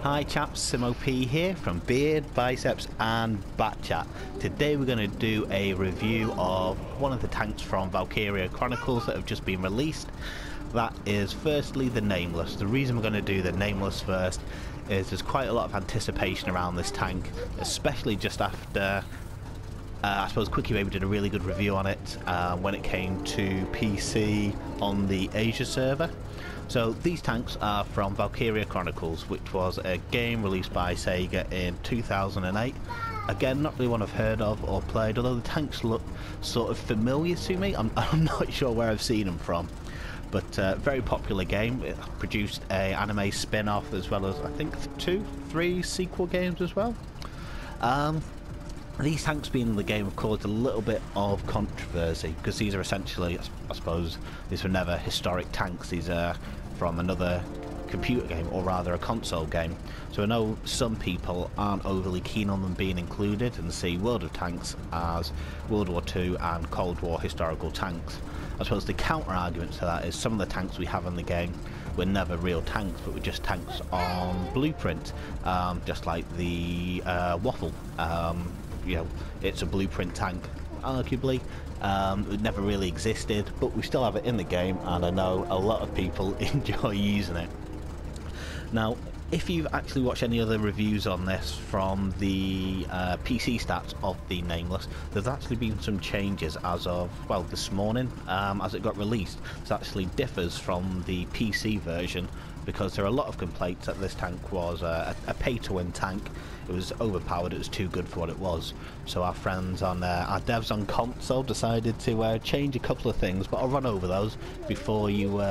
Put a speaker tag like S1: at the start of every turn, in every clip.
S1: Hi chaps, Simo P here from Beard, Biceps and Batchat. Today we're going to do a review of one of the tanks from Valkyria Chronicles that have just been released. That is firstly the Nameless. The reason we're going to do the Nameless first is there's quite a lot of anticipation around this tank, especially just after I suppose Quickie Baby did a really good review on it when it came to PC on the Asia server. So these tanks are from Valkyria Chronicles, which was a game released by Sega in 2008. Again, not really one I've heard of or played, although the tanks look sort of familiar to me. I'm not sure where I've seen them from. But very popular game. It produced a anime spin-off as well as I think 3 sequel games as well. These tanks being in the game have caused a little bit of controversy because these are essentially, I suppose, these were never historic tanks. These are from another computer game, or rather a console game. So I know some people aren't overly keen on them being included and see World of Tanks as World War II and Cold War historical tanks. I suppose the counter argument to that is some of the tanks we have in the game were never real tanks, but were just tanks on blueprint, just like the Waffle. You know, it's a blueprint tank, arguably. It never really existed, but we still have it in the game, and I know a lot of people enjoy using it. Now, if you've actually watched any other reviews on this from the PC stats of the Nameless, there's actually been some changes as of, well, this morning, as it got released. It actually differs from the PC version, because there are a lot of complaints that this tank was a pay-to-win tank. It was overpowered, it was too good for what it was. So our friends on, our devs on console decided to change a couple of things, but I'll run over those before you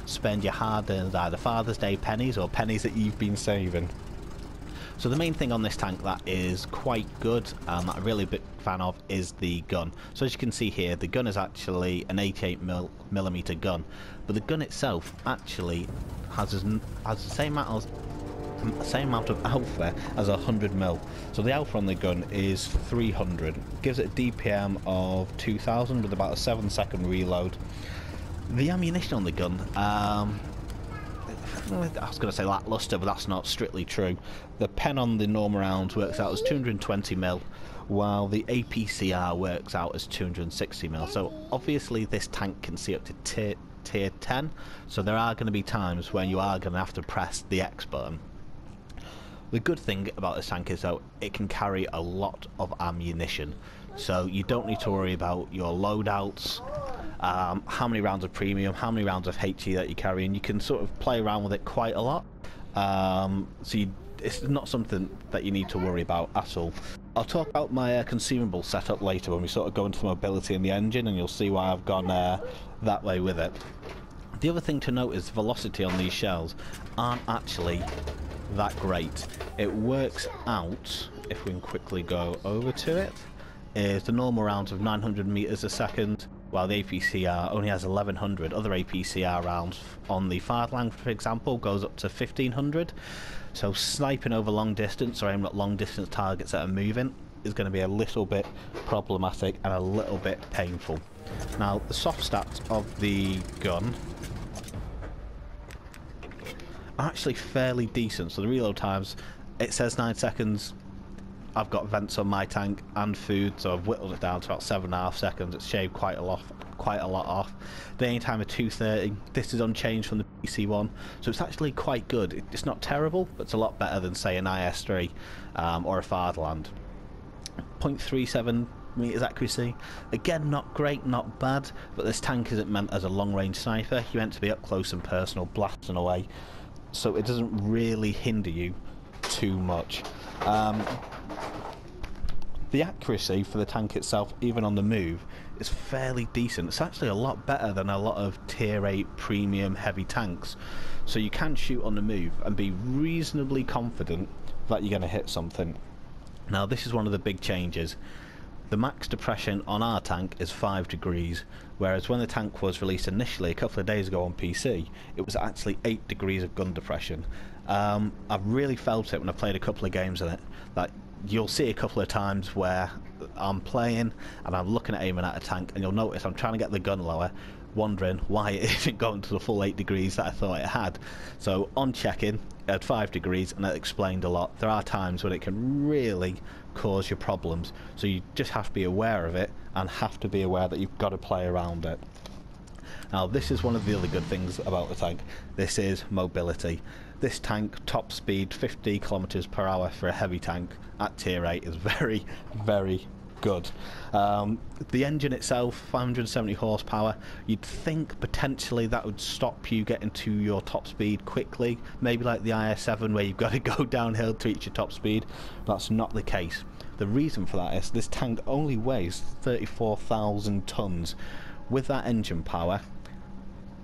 S1: spend your hard-earned either Father's Day pennies or pennies that you've been saving. So the main thing on this tank that is quite good, that I'm a really big fan of, is the gun. So as you can see here, the gun is actually an 88mm gun, but the gun itself actually has the same amount of alpha as 100mm. So the alpha on the gun is 300. Gives it a DPM of 2000 with about a 7-second reload. The ammunition on the gun, I was going to say lackluster, but that's not strictly true. The pen on the normal rounds works out as 220mm, while the APCR works out as 260mm. So obviously this tank can see up to tier 10, so there are going to be times when you are going to have to press the X button. The good thing about this tank is though it can carry a lot of ammunition, so you don't need to worry about your loadouts, how many rounds of premium, how many rounds of HE that you carry, and you can sort of play around with it quite a lot. It's not something that you need to worry about at all. I'll talk about my consumable setup later when we sort of go into the mobility in the engine, and you'll see why I've gone that way with it. The other thing to note is the velocity on these shells aren't actually that great. It works out, if we can quickly go over to it, is the normal rounds of 900 meters a second, while the APCR only has 1100. Other APCR rounds on the Fartlang, for example, goes up to 1500. So sniping over long distance or aiming at long distance targets that are moving is going to be a little bit problematic and a little bit painful. Now, the soft stats of the gun are actually fairly decent. So the reload times, it says 9 seconds. I've got vents on my tank and food, so I've whittled it down to about 7.5 seconds. It's shaved quite a lot off. The aim time of 2:30. This is unchanged from the PC one, so it's actually quite good. It's not terrible, but it's a lot better than say an IS-3 or a Fatherland. 0.37 meters accuracy. Again, not great, not bad, but this tank isn't meant as a long-range sniper. You're meant to be up close and personal, blasting away, so it doesn't really hinder you too much. The accuracy for the tank itself, even on the move, is fairly decent. It's actually a lot better than a lot of tier 8 premium heavy tanks. So you can shoot on the move and be reasonably confident that you're going to hit something. Now this is one of the big changes. The max depression on our tank is 5 degrees, whereas when the tank was released initially a couple of days ago on PC, it was actually 8 degrees of gun depression. I've really felt it when I played a couple of games in it, that you'll see a couple of times where I'm playing and I'm looking at aiming at a tank, and you'll notice I'm trying to get the gun lower, wondering why it isn't going to the full 8 degrees that I thought it had. So on checking, it had 5 degrees, and that explained a lot. There are times when it can really cause you problems, so you just have to be aware of it and have to be aware that you've got to play around it. Now this is one of the other good things about the tank. This is mobility. This tank, top speed 50 kilometers per hour for a heavy tank at tier 8 is very, very good. The engine itself, 570 horsepower. You'd think potentially that would stop you getting to your top speed quickly, maybe like the IS7 where you've got to go downhill to reach your top speed. That's not the case. The reason for that is this tank only weighs 34,000 tons. With that engine power,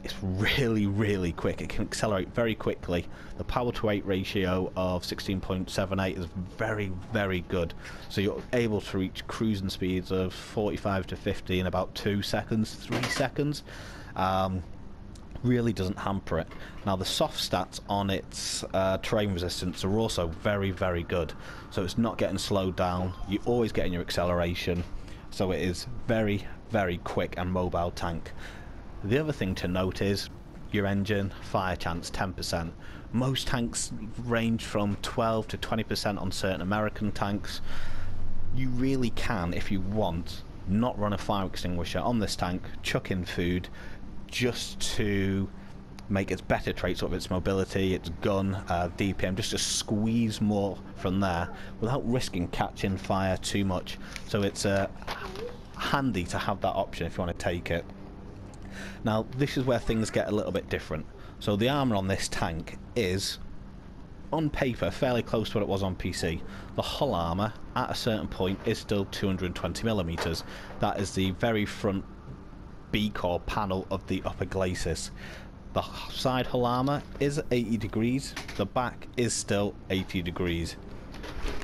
S1: it's really, really quick. It can accelerate very quickly. The power to weight ratio of 16.78 is very, very good. So you're able to reach cruising speeds of 45 to 50 in about 2 seconds, 3 seconds. Really doesn't hamper it. Now the soft stats on its terrain resistance are also very, very good. So it's not getting slowed down. You're always getting your acceleration. So it is very, very quick and mobile tank. The other thing to note is your engine fire chance 10%. Most tanks range from 12 to 20% on certain American tanks. You really can, if you want, not run a fire extinguisher on this tank, chuck in food just to make its better traits of its mobility, its gun, DPM, just to squeeze more from there without risking catching fire too much. So it's handy to have that option if you want to take it. Now this is where things get a little bit different. So the armour on this tank is, on paper, fairly close to what it was on PC. The hull armour at a certain point is still 220mm. That is the very front beak or panel of the upper glacis. The side hull armour is 80 degrees, the back is still 80 degrees.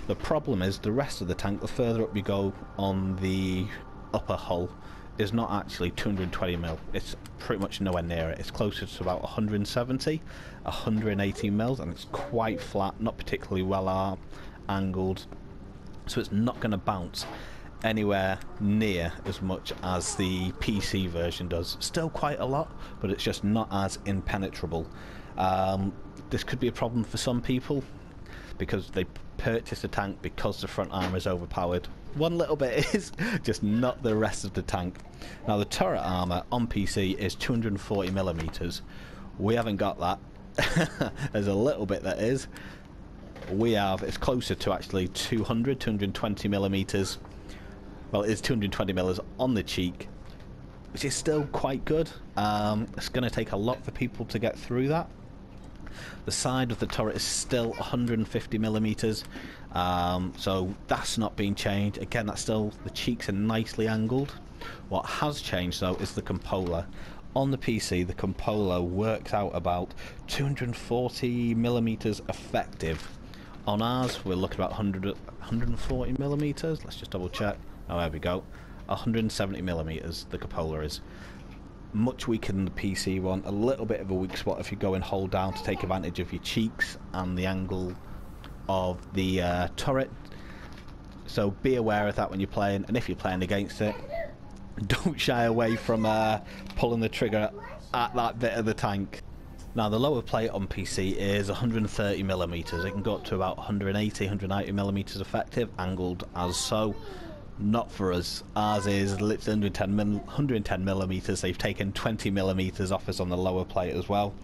S1: The problem is the rest of the tank, the further up you go on the upper hull, is not actually 220mm. It's pretty much nowhere near it. It's closer to about 170, 180 mils, and it's quite flat, not particularly well angled, so it's not going to bounce anywhere near as much as the PC version does. Still quite a lot, but it's just not as impenetrable. This could be a problem for some people because they purchase a tank because the front armour is overpowered. One little bit is, just not the rest of the tank. Now the turret armour on PC is 240mm. We haven't got that. There's a little bit that is. We have, it's closer to actually 220mm. Well, it is 220mm on the cheek, which is still quite good. It's going to take a lot for people to get through that. The side of the turret is still 150mm, so that's not been changed. Again, that's still, the cheeks are nicely angled. What has changed though is the cupola. On the PC, the cupola works out about 240mm effective. On ours, we're looking at about 140mm. Let's just double check. Oh, there we go. 170mm the cupola is. Much weaker than the PC one. A little bit of a weak spot if you go and hold down to take advantage of your cheeks and the angle of the turret. So be aware of that when you're playing, and if you're playing against it, don't shy away from pulling the trigger at that bit of the tank. Now the lower plate on PC is 130mm. It can go up to about 180, 190mm effective, angled as so. Not for us. Ours is literally 110mm. They've taken 20mm off us on the lower plate as well.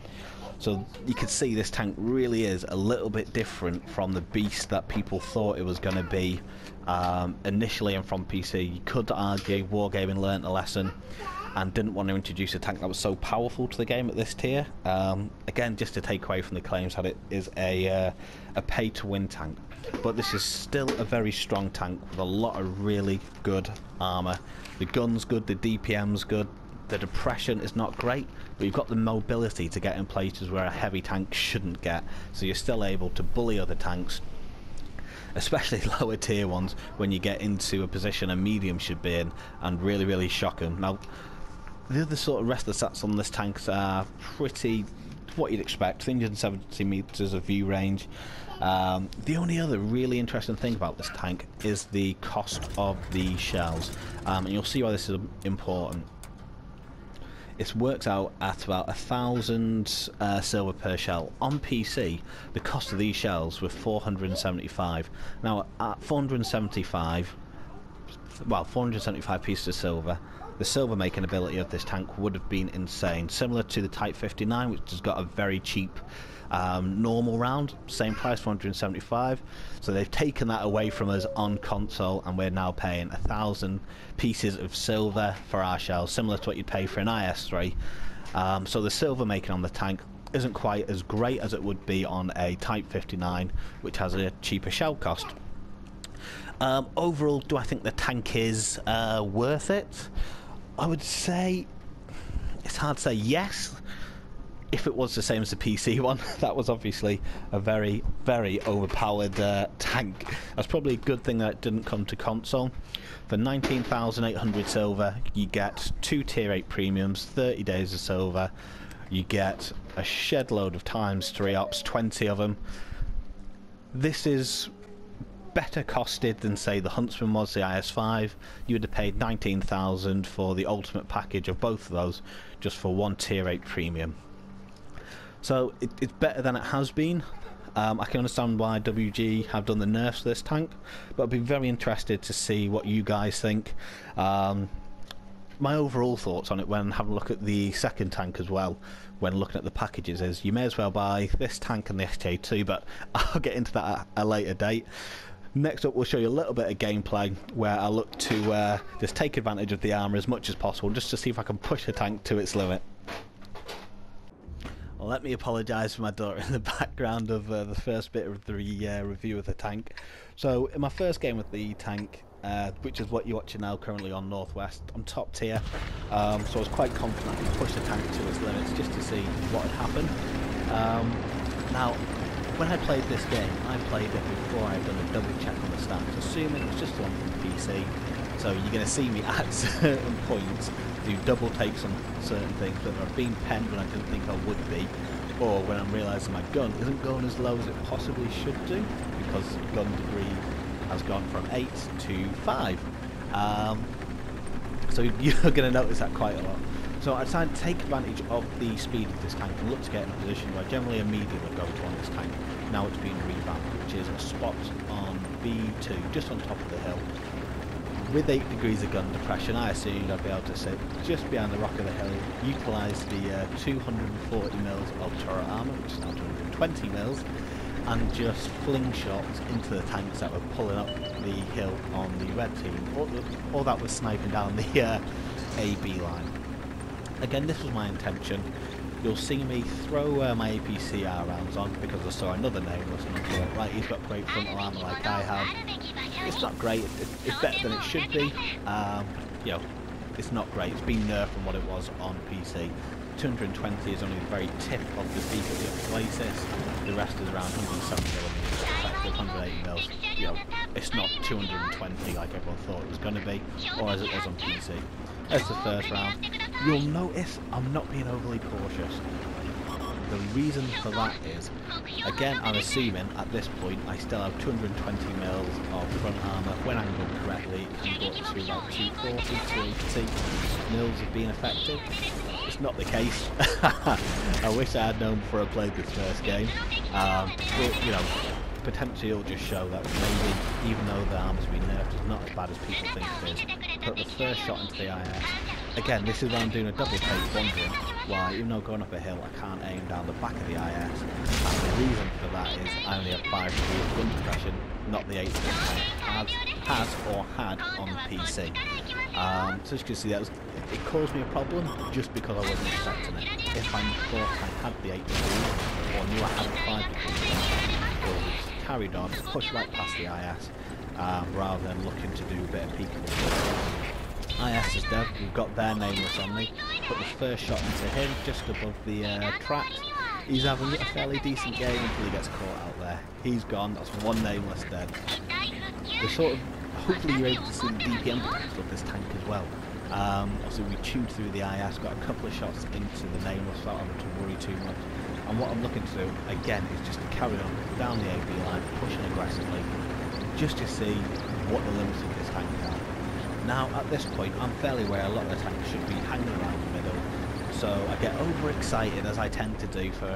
S1: So you can see this tank really is a little bit different from the beast that people thought it was going to be initially, and from PC. You could argue Wargaming learnt a lesson and didn't want to introduce a tank that was so powerful to the game at this tier. Again, just to take away from the claims that it is a pay-to-win tank. But this is still a very strong tank with a lot of really good armour. The gun's good, the DPM's good, the depression is not great, but you've got the mobility to get in places where a heavy tank shouldn't get, so you're still able to bully other tanks, especially lower tier ones, when you get into a position a medium should be in, and really, really shock them. Now, the other sort of rest of the stats on this tank are pretty what you'd expect. 370 meters of view range. The only other really interesting thing about this tank is the cost of the shells, and you'll see why this is important. it works out at about 1,000 silver per shell. On PC, the cost of these shells were 475. Now, at 475 pieces of silver, the silver making ability of this tank would have been insane. Similar to the Type 59, which has got a very cheap normal round, same price, 475. So they've taken that away from us on console, and we're now paying 1,000 pieces of silver for our shells, similar to what you'd pay for an IS-3. So the silver making on the tank isn't quite as great as it would be on a Type 59, which has a cheaper shell cost. Overall, do I think the tank is worth it? I would say it's hard to say yes. If it was the same as the PC one, that was obviously a very, very overpowered tank. That's probably a good thing that it didn't come to console. For 19,800 silver, you get 2 tier 8 premiums, 30 days of silver. You get a shed load of times 3 ops, 20 of them. This is better costed than, say, the Huntsman was, the IS-5. You would have paid 19,000 for the ultimate package of both of those, just for 1 tier 8 premium. So it's better than it has been. I can understand why WG have done the nerfs to this tank, but I'd be very interested to see what you guys think. My overall thoughts on it when having a look at the second tank as well, when looking at the packages, is you may as well buy this tank and the SJ2, but I'll get into that at a later date. Next up, we'll show you a little bit of gameplay where I look to just take advantage of the armour as much as possible, just to see if I can push the tank to its limit. Well, let me apologise for my daughter in the background of the first bit of the review of the tank. So, in my first game with the tank, which is what you're watching now currently on Northwest, I'm top tier, so I was quite confident I could push the tank to its limits just to see what had happened. Now, when I played this game, I played it before I'd done a double check on the stats, assuming it was just one from the PC. So you're going to see me at certain points do double takes on certain things, but I've been penned when I didn't think I would be, or when I'm realising my gun isn't going as low as it possibly should do, because gun degree has gone from 8 to 5. So you're going to notice that quite a lot. So I decided to take advantage of the speed of this tank and look to get in a position where generally a medium would go to on this tank. Now it's been revamped, which is a spot on B2, just on top of the hill. With 8 degrees of gun depression, I assumed I'd be able to sit just behind the rock of the hill, utilise the 240 mils of turret armour, which is now 220 mils, and just fling shots into the tanks that were pulling up the hill on the red team, or that was sniping down the AB line. Again, this was my intention. You'll see me throw my APCR rounds on because I saw another Nameless and I thought, right, he's got great frontal armour like I have. It's not great, it's better than it should be. You know, it's not great, it's been nerfed from what it was on PC. 220 is only the very tip of the peak of the places. The rest is around 170mm, effective 180 mils. You know, it's not 220 like everyone thought it was going to be, or as it was on PC. As the first round, you'll notice I'm not being overly cautious. The reason for that is, again, I'm assuming at this point I still have 220 mils of front armour. When angled correctly, it can go up to about 240, 280 mils of being effective. It's not the case. I wish I had known before I played this first game. But, you know, potentially it'll just show that maybe, even though the armor's been nerfed, it's not as bad as people think it is. Put the first shot into the IS. Again, this is where I'm doing a double take, wondering why, even though going up a hill, I can't aim down the back of the IS. And the reason for that is I only have 5 degrees of gun depression, not the 8 has or had on PC. So as you can see, it caused me a problem just because I wasn't expecting it. If I thought I had the 8 degrees, or knew I had 5 degrees, carried on, pushed right past the IS, rather than looking to do a bit of peekaboo. IS is dead, we've got their Nameless on me, put the first shot into him just above the tracks. He's having a fairly decent game until he gets caught out there. He's gone, that's one Nameless dead. The sort of, hopefully you're able to see the DPM potential of this tank as well. Obviously we chewed through the IS, got a couple of shots into the Nameless without having to worry too much. And what I'm looking to do, again, is just to carry on down the AB line, pushing aggressively, just to see what the limits of this tank are. Now, at this point, I'm fairly aware a lot of the tanks should be hanging around the middle, So I get overexcited, as I tend to do, for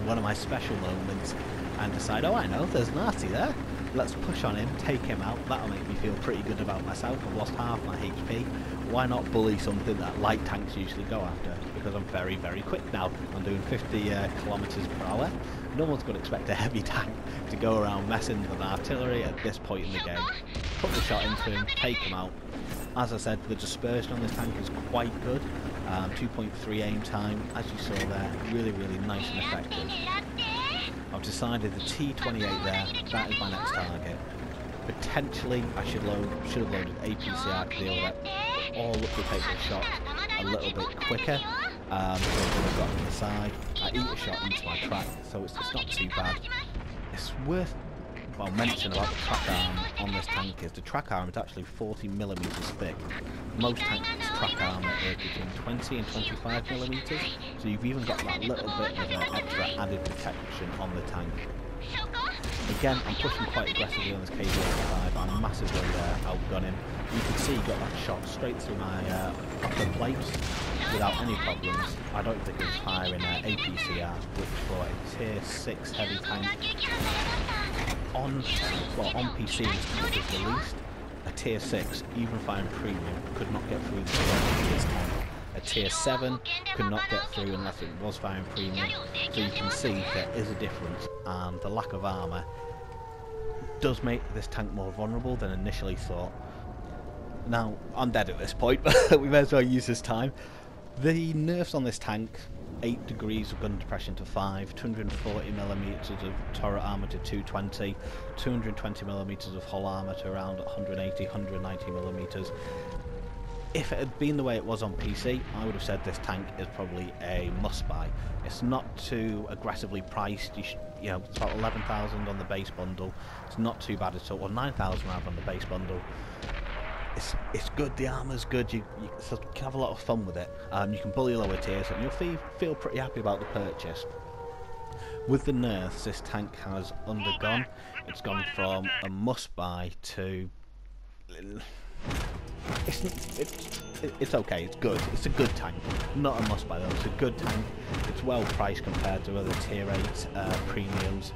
S1: one of my special moments, and decide, oh, I know, there's an arty there. Let's push on him, take him out. That'll make me feel pretty good about myself. I've lost half my HP. Why not bully something that light tanks usually go after? Because I'm very, very quick now. I'm doing 50 kilometers per hour. No one's going to expect a heavy tank to go around messing with artillery at this point in the game. Put the shot into him, take him out. As I said, the dispersion on this tank is quite good. 2.3 aim time, as you saw there, really, really nice and effective. I've decided the T28 there, that is my next target. Potentially, I should have loaded APCR to deal with it, or look to take the shot a little bit quicker. So I've got on the side, I eat a shot into my track, so it's not too bad. It's worth mention about the track arm on this tank is the track arm is actually 40mm thick. Most tanks' track armour is between 20 and 25mm, so you've even got that little bit of extra added protection on the tank. Again, I'm pushing quite aggressively on this KV-85, I'm massively outgunning. You can see he got that shot straight through my upper plates without any problems. I don't think he was firing APCR, which for a tier 6 heavy tank on PC this tank is released. A tier 6, even firing premium, could not get through this tank. A tier 7 could not get through unless it was firing premium. So you can see there is a difference, and the lack of armour does make this tank more vulnerable than initially thought. Now, I'm dead at this point, but we may as well use this time. The nerfs on this tank: 8 degrees of gun depression to 5, 240mm of turret armour to 220, 220mm of hull armour to around 180, 190mm. If it had been the way it was on PC, I would have said this tank is probably a must-buy. It's not too aggressively priced. You know, it's about 11,000 on the base bundle. It's not too bad at all. Or 9,000 rather on the base bundle. It's good. The armour's good. You can have a lot of fun with it. You can bully lower tiers, and you'll feel pretty happy about the purchase. With the nerfs this tank has undergone, it's gone from a must-buy to it's okay, it's good. It's a good tank. Not a must-buy though, it's a good tank. It's well priced compared to other tier 8 premiums.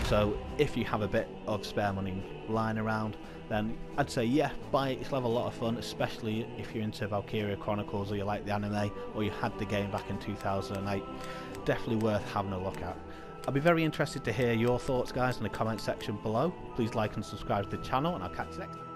S1: So if you have a bit of spare money lying around, then I'd say yeah, buy it. It'll have a lot of fun, especially if you're into Valkyria Chronicles or you like the anime or you had the game back in 2008. Definitely worth having a look at. I'll be very interested to hear your thoughts, guys, in the comment section below. Please like and subscribe to the channel, and I'll catch you next time.